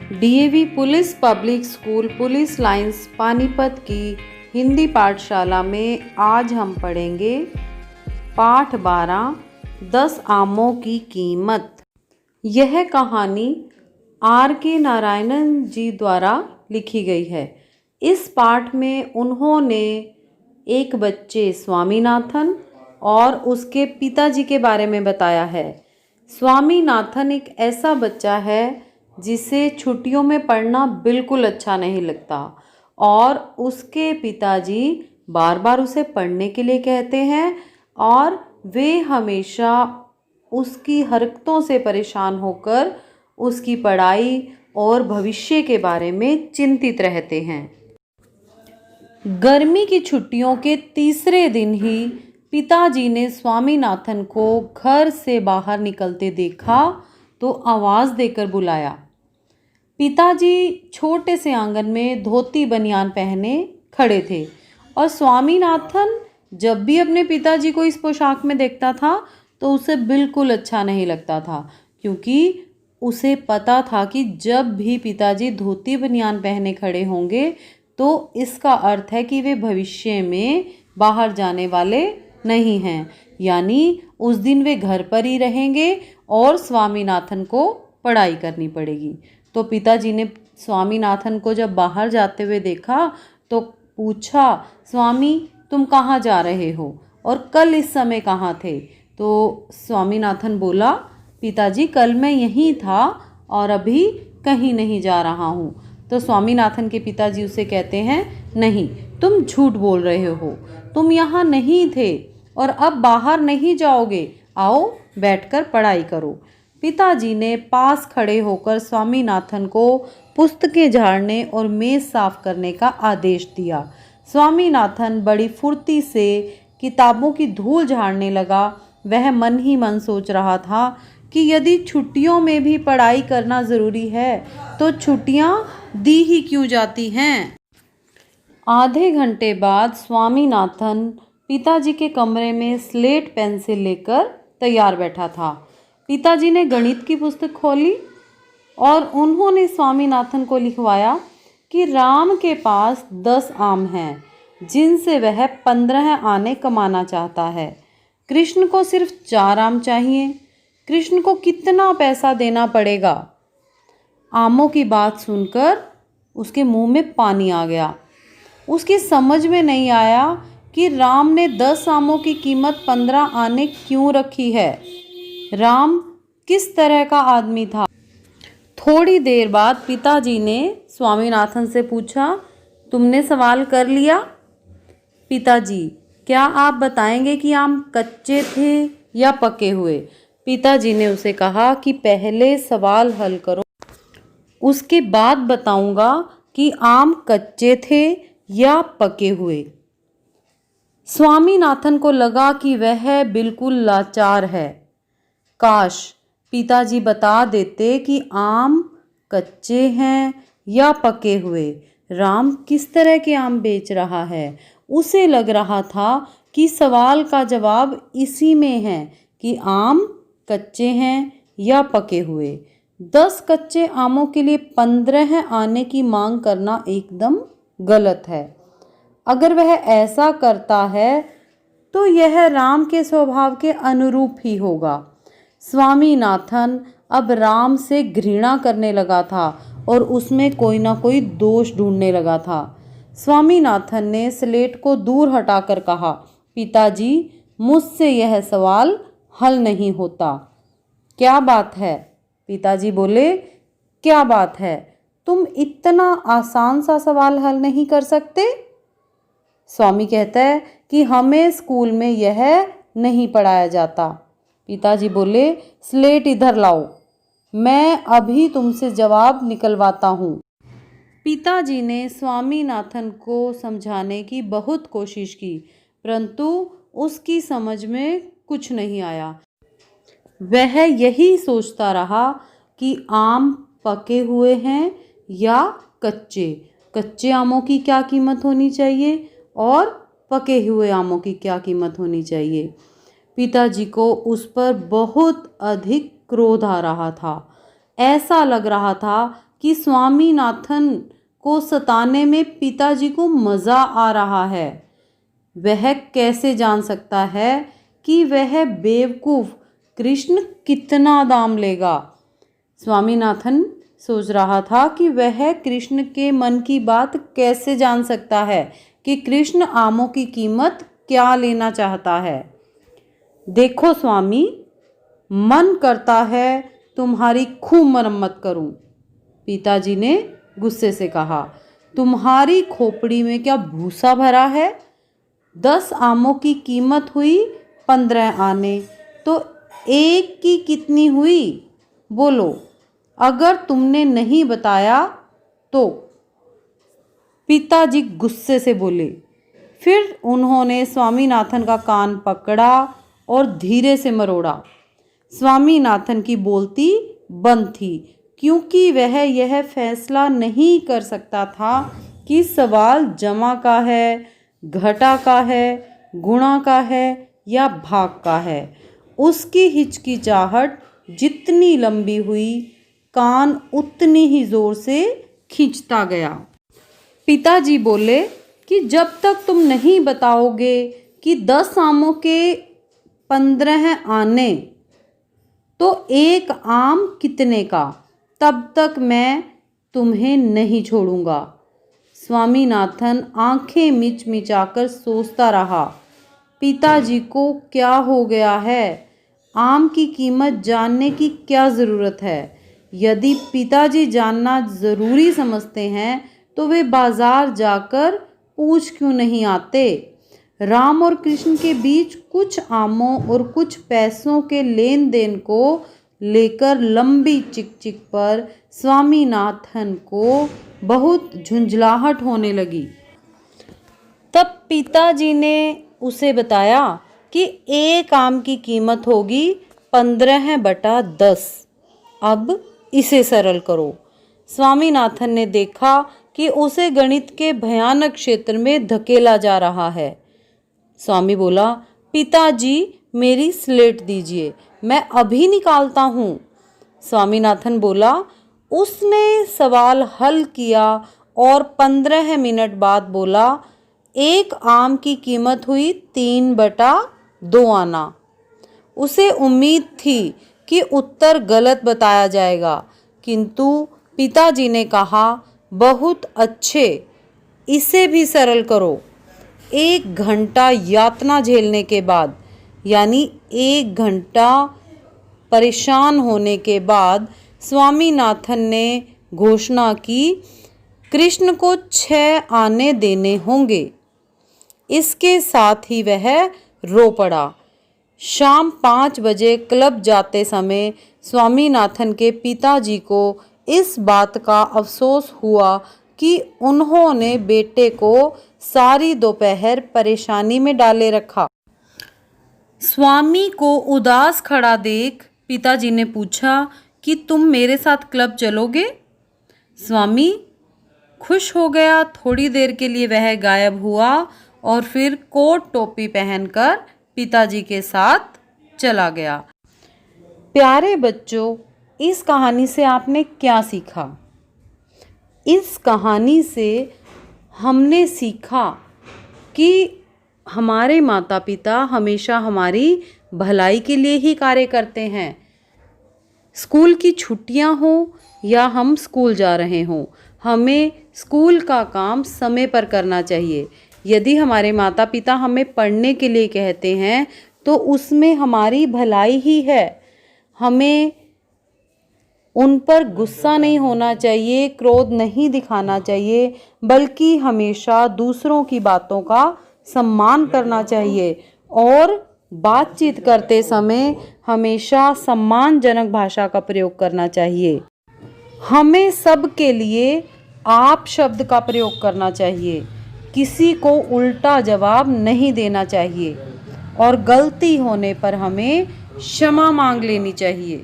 DAV police public school police lines Panipat की हिंदी पाठशाला में आज हम पढ़ेंगे पाठ 12 10 आमों की कीमत। यह कहानी R.K. नारायणन जी द्वारा लिखी गई है। इस पाठ में उन्होंने एक बच्चे स्वामीनाथन और उसके पिताजी के बारे में बताया है। स्वामीनाथन एक ऐसा बच्चा है जिसे छुट्टियों में पढ़ना बिल्कुल अच्छा नहीं लगता और उसके पिताजी बार बार उसे पढ़ने के लिए कहते हैं और वे हमेशा उसकी हरकतों से परेशान होकर उसकी पढ़ाई और भविष्य के बारे में चिंतित रहते हैं। गर्मी की छुट्टियों के तीसरे दिन ही पिताजी ने स्वामीनाथन को घर से बाहर निकलते देखा तो आवाज़ देकर बुलाया। पिताजी छोटे से आंगन में धोती बनियान पहने खड़े थे और स्वामीनाथन जब भी अपने पिताजी को इस पोशाक में देखता था तो उसे बिल्कुल अच्छा नहीं लगता था, क्योंकि उसे पता था कि जब भी पिताजी धोती बनियान पहने खड़े होंगे तो इसका अर्थ है कि वे भविष्य में बाहर जाने वाले नहीं हैं, यानी उस दिन वे घर पर ही रहेंगे और स्वामीनाथन को पढ़ाई करनी पड़ेगी। तो पिताजी ने स्वामीनाथन को जब बाहर जाते हुए देखा तो पूछा, स्वामी तुम कहाँ जा रहे हो और कल इस समय कहाँ थे? तो स्वामीनाथन बोला, पिताजी कल मैं यहीं था और अभी कहीं नहीं जा रहा हूँ। तो स्वामीनाथन के पिताजी उसे कहते हैं, नहीं तुम झूठ बोल रहे हो, तुम यहाँ नहीं थे और अब बाहर नहीं जाओगे, आओ बैठकर पढ़ाई करो। पिताजी ने पास खड़े होकर स्वामीनाथन को पुस्तकें झाड़ने और मेज़ साफ करने का आदेश दिया। स्वामीनाथन बड़ी फुर्ती से किताबों की धूल झाड़ने लगा। वह मन ही मन सोच रहा था कि यदि छुट्टियों में भी पढ़ाई करना ज़रूरी है तो छुट्टियां दी ही क्यों जाती हैं। आधे घंटे बाद स्वामीनाथन पिताजी के कमरे में स्लेट पेंसिल लेकर तैयार बैठा था। पिताजी ने गणित की पुस्तक खोली और उन्होंने स्वामीनाथन को लिखवाया कि राम के पास 10 आम हैं जिनसे वह 15 आने कमाना चाहता है। कृष्ण को सिर्फ 4 आम चाहिए। कृष्ण को कितना पैसा देना पड़ेगा? आमों की बात सुनकर उसके मुंह में पानी आ गया। उसकी समझ में नहीं आया कि राम ने 10 आमों की कीमत 15 आने क्यों रखी है। राम किस तरह का आदमी था? थोड़ी देर बाद पिताजी ने स्वामीनाथन से पूछा, तुमने सवाल कर लिया? पिताजी, क्या आप बताएंगे कि आम कच्चे थे या पके हुए? पिताजी ने उसे कहा कि पहले सवाल हल करो, उसके बाद बताऊंगा कि आम कच्चे थे या पके हुए। स्वामीनाथन को लगा कि वह बिल्कुल लाचार है। काश पिताजी बता देते कि आम कच्चे हैं या पके हुए। राम किस तरह के आम बेच रहा है? उसे लग रहा था कि सवाल का जवाब इसी में है कि आम कच्चे हैं या पके हुए। 10 कच्चे आमों के लिए 15 आने की मांग करना एकदम गलत है। अगर वह ऐसा करता है तो यह राम के स्वभाव के अनुरूप ही होगा। स्वामीनाथन अब राम से घृणा करने लगा था और उसमें कोई ना कोई दोष ढूंढने लगा था। स्वामीनाथन ने स्लेट को दूर हटाकर कहा, पिताजी मुझसे यह सवाल हल नहीं होता। क्या बात है? पिताजी बोले, क्या बात है? तुम इतना आसान सा सवाल हल नहीं कर सकते? स्वामी कहता है कि हमें स्कूल में यह नहीं पढ़ाया जाता। पिताजी बोले, स्लेट इधर लाओ, मैं अभी तुमसे जवाब निकलवाता हूँ। पिताजी ने स्वामीनाथन को समझाने की बहुत कोशिश की, परंतु उसकी समझ में कुछ नहीं आया। वह यही सोचता रहा कि आम पके हुए हैं या कच्चे। कच्चे आमों की क्या कीमत होनी चाहिए और पके हुए आमों की क्या कीमत होनी चाहिए। पिताजी को उस पर बहुत अधिक क्रोध आ रहा था। ऐसा लग रहा था कि स्वामीनाथन को सताने में पिताजी को मज़ा आ रहा है। वह कैसे जान सकता है कि वह बेवकूफ़ कृष्ण कितना दाम लेगा। स्वामीनाथन सोच रहा था कि वह कृष्ण के मन की बात कैसे जान सकता है कि कृष्ण आमों की कीमत क्या लेना चाहता है। देखो स्वामी, मन करता है तुम्हारी खूब मरम्मत करूं। पिताजी ने गुस्से से कहा, तुम्हारी खोपड़ी में क्या भूसा भरा है? 10 आमों की कीमत हुई 15 आने, तो एक की कितनी हुई? बोलो, अगर तुमने नहीं बताया तो। पिताजी गुस्से से बोले। फिर उन्होंने स्वामीनाथन का कान पकड़ा और धीरे से मरोड़ा। स्वामीनाथन की बोलती बंद थी, क्योंकि वह यह फैसला नहीं कर सकता था कि सवाल जमा का है, घटा का है, गुणा का है या भाग का है। उसकी हिचकिचाहट जितनी लंबी हुई, कान उतनी ही जोर से खींचता गया। पिताजी बोले कि जब तक तुम नहीं बताओगे कि 10 आमों के 15 आने तो एक आम कितने का, तब तक मैं तुम्हें नहीं छोड़ूंगा। स्वामीनाथन आंखें मिचमिचाकर सोचता रहा, पिताजी को क्या हो गया है? आम की कीमत जानने की क्या ज़रूरत है? यदि पिताजी जानना ज़रूरी समझते हैं तो वे बाज़ार जाकर पूछ क्यों नहीं आते? राम और कृष्ण के बीच कुछ आमों और कुछ पैसों के लेन देन को लेकर लंबी चिकचिक पर स्वामीनाथन को बहुत झुंझलाहट होने लगी। तब पिताजी ने उसे बताया कि एक आम की कीमत होगी 15/10। अब इसे सरल करो। स्वामीनाथन ने देखा कि उसे गणित के भयानक क्षेत्र में धकेला जा रहा है। स्वामी बोला, पिताजी मेरी स्लेट दीजिए, मैं अभी निकालता हूँ। स्वामीनाथन बोला। उसने सवाल हल किया और 15 मिनट बाद बोला, एक आम की कीमत हुई 3/2 आना। उसे उम्मीद थी कि उत्तर गलत बताया जाएगा, किंतु पिताजी ने कहा, बहुत अच्छे, इसे भी सरल करो। 1 घंटा यातना झेलने के बाद, यानी 1 घंटा परेशान होने के बाद, स्वामीनाथन ने घोषणा की, कृष्ण को 6 आने देने होंगे। इसके साथ ही वह रो पड़ा। शाम 5 बजे क्लब जाते समय स्वामीनाथन के पिताजी को इस बात का अफसोस हुआ कि उन्होंने बेटे को सारी दोपहर परेशानी में डाले रखा। स्वामी को उदास खड़ा देख पिताजी ने पूछा कि तुम मेरे साथ क्लब चलोगे? स्वामी खुश हो गया। थोड़ी देर के लिए वह गायब हुआ और फिर कोट टोपी पहनकर पिताजी के साथ चला गया। प्यारे बच्चों, इस कहानी से आपने क्या सीखा? इस कहानी से हमने सीखा कि हमारे माता पिता हमेशा हमारी भलाई के लिए ही कार्य करते हैं। स्कूल की छुट्टियां हो या हम स्कूल जा रहे हों, हमें स्कूल का काम समय पर करना चाहिए। यदि हमारे माता पिता हमें पढ़ने के लिए कहते हैं तो उसमें हमारी भलाई ही है। हमें उन पर गुस्सा नहीं होना चाहिए, क्रोध नहीं दिखाना चाहिए, बल्कि हमेशा दूसरों की बातों का सम्मान करना चाहिए और बातचीत करते समय हमेशा सम्मानजनक भाषा का प्रयोग करना चाहिए। हमें सबके लिए आप शब्द का प्रयोग करना चाहिए। किसी को उल्टा जवाब नहीं देना चाहिए और गलती होने पर हमें क्षमा मांग लेनी चाहिए।